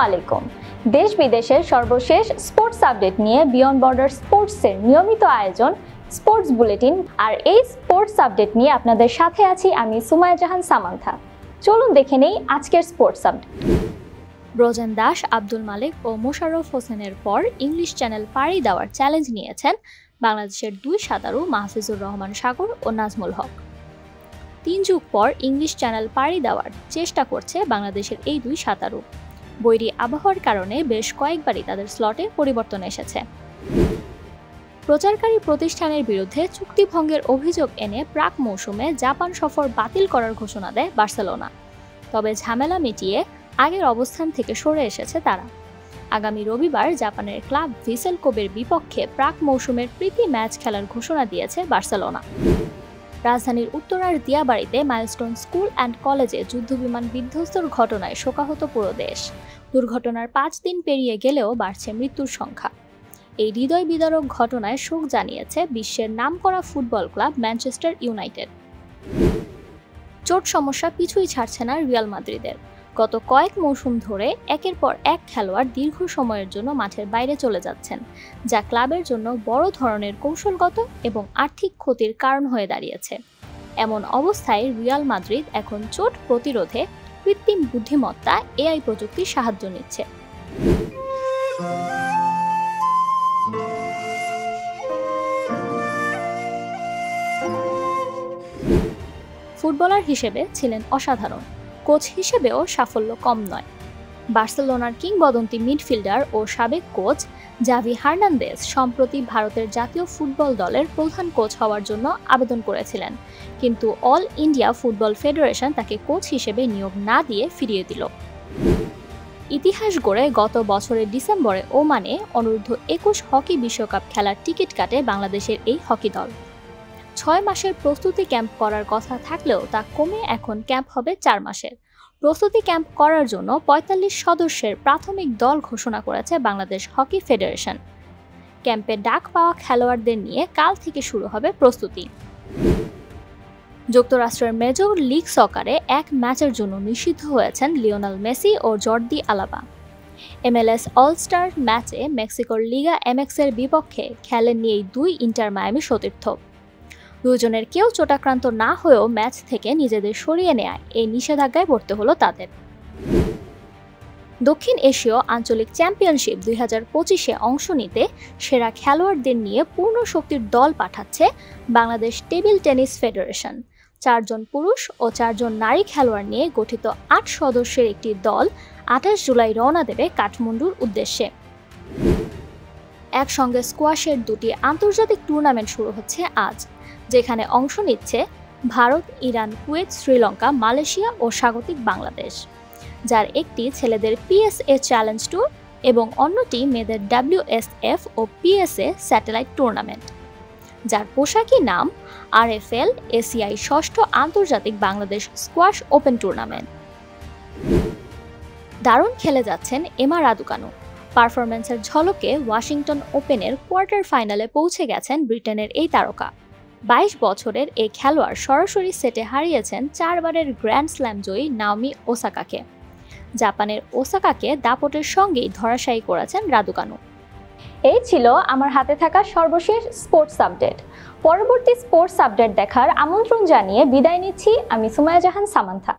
আলাইকুম। দেশ বিদেশের সর্বশেষ স্পোর্টস আপডেট নিয়ে বিয়ন্ড বর্ডার স্পোর্টসের নিয়মিত আয়োজন স্পোর্টস বুলেটিন, আর এই স্পোর্টস আপডেট নিয়ে আপনাদের সাথে আছি আমি সুমাইয়া জাহান সামান্থা। চলুন দেখে নেই আজকের স্পোর্টস আপডেট। ব্রজেন দাস, আব্দুল মালিক ও মোশাররফ হোসেনের পর ইংলিশ চ্যানেল পাড়ি দেওয়ার চ্যালেঞ্জ নিয়েছেন বাংলাদেশের দুই সাঁতারু মাহফুজুর রহমান সাগর ও নাজমুল হক। ৩ যুগ পর ইংলিশ চ্যানেল পাড়ি দেওয়ার চেষ্টা করছে বাংলাদেশের এই দুই সাঁতারু। বৈরী আবহাওয়ার কারণে বেশ কয়েকবারই তাদের স্লটে পরিবর্তন এসেছে। প্রচারকারী প্রতিষ্ঠানের বিরুদ্ধে চুক্তিভঙ্গের অভিযোগ এনে প্রাক মৌসুমে জাপান সফর বাতিল করার ঘোষণা দেয় বার্সেলোনা। তবে ঝামেলা মিটিয়ে আগের অবস্থান থেকে সরে এসেছে তারা। আগামী রবিবার জাপানের ক্লাব ভিসেল কোবের বিপক্ষে প্রাক মৌসুমের প্রীতি ম্যাচ খেলার ঘোষণা দিয়েছে বার্সেলোনা। রাজধানীর উত্তরার দিয়াবাড়িতে মাইলস্টোন স্কুল অ্যান্ড কলেজে যুদ্ধবিমান বিধ্বস্তর ঘটনায় শোকাহত পুরো দেশ। দুর্ঘটনার 5 দিন পেরিয়ে গেলেও বাড়ছে মৃত্যুর সংখ্যা। এই হৃদয় বিদারক ঘটনায় শোক জানিয়েছে বিশ্বের নামকরা ফুটবল ক্লাব ম্যানচেস্টার ইউনাইটেড। চোট সমস্যা পিছুই ছাড়ছে না রিয়াল মাদ্রিদের। গত কয়েক মৌসুম ধরে একের পর এক খেলোয়াড় দীর্ঘ সময়ের জন্য মাঠের বাইরে চলে যাচ্ছেন, যা ক্লাবের জন্য বড় ধরনের কৌশলগত এবং আর্থিক ক্ষতির কারণ হয়ে দাঁড়িয়েছে। এমন অবস্থায় রিয়াল মাদ্রিদ এখন চোট প্রতিরোধে কৃত্রিম বুদ্ধিমত্তা এআই প্রযুক্তির সাহায্য নিচ্ছে। ফুটবলার হিসেবে ছিলেন অসাধারণ, কোচ হিসেবেও সাফল্য কম নয়। বার্সেলোনার কিংবদন্তি মিডফিল্ডার ও সাবেক কোচ জাভি হার্নান্দেজ সম্প্রতি ভারতের জাতীয় ফুটবল দলের প্রধান কোচ হওয়ার জন্য আবেদন করেছিলেন, কিন্তু অল ইন্ডিয়া ফুটবল ফেডারেশন তাকে কোচ হিসেবে নিয়োগ না দিয়ে ফিরিয়ে দিল। ইতিহাস গড়ে গত বছরের ডিসেম্বরে ওমানে অনূর্ধ্ব-21 হকি বিশ্বকাপ খেলার টিকিট কাটে বাংলাদেশের এই হকি দল। 6 মাসের প্রস্তুতি ক্যাম্প করার কথা থাকলেও তা কমে এখন ক্যাম্প হবে 4 মাসের। প্রস্তুতি ক্যাম্প করার জন্য 45 সদস্যের প্রাথমিক দল ঘোষণা করেছে বাংলাদেশ হকি ফেডারেশন। ক্যাম্পে ডাক পাওয়া খেলোয়াড়দের নিয়ে কাল থেকে শুরু হবে প্রস্তুতি। যুক্তরাষ্ট্রের মেজর লিগ সকারে এক ম্যাচের জন্য নিষিদ্ধ হয়েছেন লিওনেল মেসি ও জর্দি আলবা। MLS অল-স্টার ম্যাচে মেক্সিকোর লিগা এমএক্সের বিপক্ষে খেলেননি এই দুই ইন্টার মায়ামি সতীর্থ। দুজনের কেউ চোটাক্রান্ত না হয়েও ম্যাচ থেকে নিজেদের সরিয়ে নেয় এই নিষেধাজ্ঞায় পড়তে হলো তাদের। দক্ষিণ এশীয় আঞ্চলিক চ্যাম্পিয়নশিপ 2025-এ অংশ নিতে সেরা খেলোয়াড়দের নিয়ে পূর্ণ শক্তির দল পাঠাচ্ছে বাংলাদেশ টেবিল টেনিস ফেডারেশন। 4 জন পুরুষ ও 4 জন নারী খেলোয়াড় নিয়ে গঠিত 8 সদস্যের একটি দল 28 জুলাই রওনা দেবে কাঠমান্ডুর উদ্দেশ্যে। একসঙ্গে স্কোয়াশের 2টি আন্তর্জাতিক টুর্নামেন্ট শুরু হচ্ছে আজ, যেখানে অংশ নিচ্ছে Bharat, Iran, Kuwait, Sri Lanka, Malaysia ও স্বাগতিক বাংলাদেশ, যার একটি ছেলেদের PSA চ্যালেঞ্জ ট্যুর এবং অন্যটি মেয়েদের WSF ও PSA স্যাটেলাইট টুর্নামেন্ট, যার পোশাকি নাম RFL এশিয়ায় 6ষ্ঠ আন্তর্জাতিক বাংলাদেশ স্কোয়াশ ওপেন টুর্নামেন্ট। দারুণ খেলে যাচ্ছেন এমা রাদুকানু। পারফরম্যান্সের ঝলকে ওয়াশিংটন ওপেনের কোয়ার্টার ফাইনালে পৌঁছে গেছেন ব্রিটেনের এই তারকা। 22 বছরের এই খেলোয়াড় সরাসরি সেটে হারিয়েছেন 4 বারের গ্র্যান্ড স্ল্যাম জয়ী নাওমি ওসাকাকে। জাপানের ওসাকাকে দাপটের সঙ্গেই ধরাশায়ী করেছেন রাদুকানু। এই ছিল আমার হাতে থাকা সর্বশেষ স্পোর্টস আপডেট। পরবর্তী স্পোর্টস আপডেট দেখার আমন্ত্রণ জানিয়ে বিদায় নিচ্ছি আমি সুমাইয়া জাহান সামান্থা।